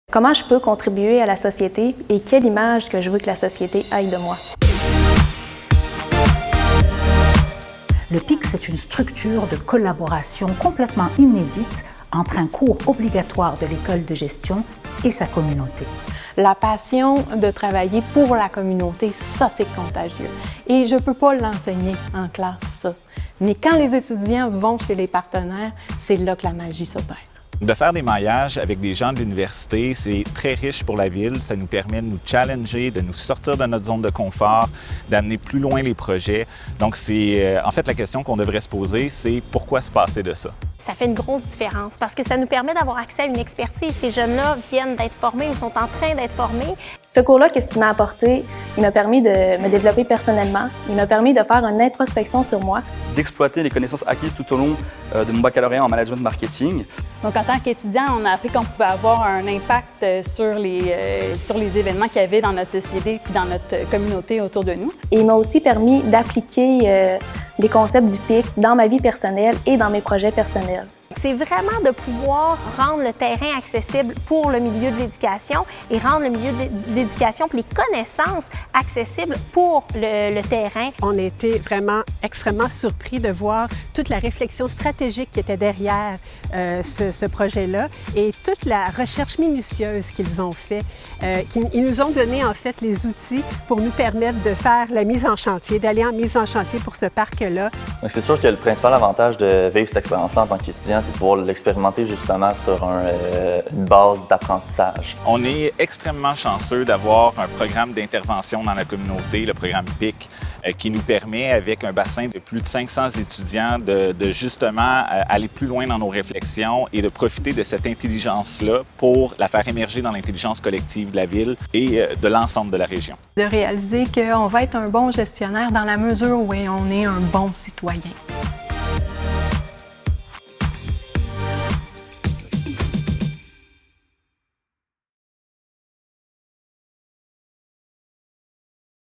Comment je peux contribuer à la société et quelle image que je veux que la société ait de moi? Le PIC, c'est une structure de collaboration complètement inédite entre un cours obligatoire de l'école de gestion et sa communauté. La passion de travailler pour la communauté, ça c'est contagieux. Et je ne peux pas l'enseigner en classe, ça. Mais quand les étudiants vont chez les partenaires, c'est là que la magie s'opère. De faire des maillages avec des gens de l'université, c'est très riche pour la ville. Ça nous permet de nous challenger, de nous sortir de notre zone de confort, d'amener plus loin les projets. Donc, c'est en fait la question qu'on devrait se poser, c'est pourquoi se passer de ça? Ça fait une grosse différence parce que ça nous permet d'avoir accès à une expertise. Ces jeunes-là viennent d'être formés ou sont en train d'être formés. Ce cours-là, qu'est-ce qu'il m'a apporté? Il m'a permis de me développer personnellement. Il m'a permis de faire une introspection sur moi. D'exploiter les connaissances acquises tout au long de mon baccalauréat en management marketing. Donc, en tant qu'étudiant, on a appris qu'on pouvait avoir un impact sur les événements qu'il y avait dans notre société et dans notre communauté autour de nous. Et il m'a aussi permis d'appliquer des concepts du PIC dans ma vie personnelle et dans mes projets personnels. C'est vraiment de pouvoir rendre le terrain accessible pour le milieu de l'éducation et rendre le milieu de l'éducation et les connaissances accessibles pour le terrain. On a été vraiment extrêmement surpris de voir toute la réflexion stratégique qui était derrière ce projet-là et toute la recherche minutieuse qu'ils ont fait. Ils nous ont donné en fait les outils pour nous permettre de faire la mise en chantier, d'aller en mise en chantier pour ce parc-là. C'est sûr que le principal avantage de vivre cette expérience-là en tant qu'étudiant, c'est de pouvoir l'expérimenter justement sur une base d'apprentissage. On est extrêmement chanceux d'avoir un programme d'intervention dans la communauté, le programme PIC, qui nous permet, avec un bassin de plus de 500 étudiants, de justement aller plus loin dans nos réflexions et de profiter de cette intelligence-là pour la faire émerger dans l'intelligence collective de la ville et de l'ensemble de la région. De réaliser qu'on va être un bon gestionnaire dans la mesure où on est un bon citoyen.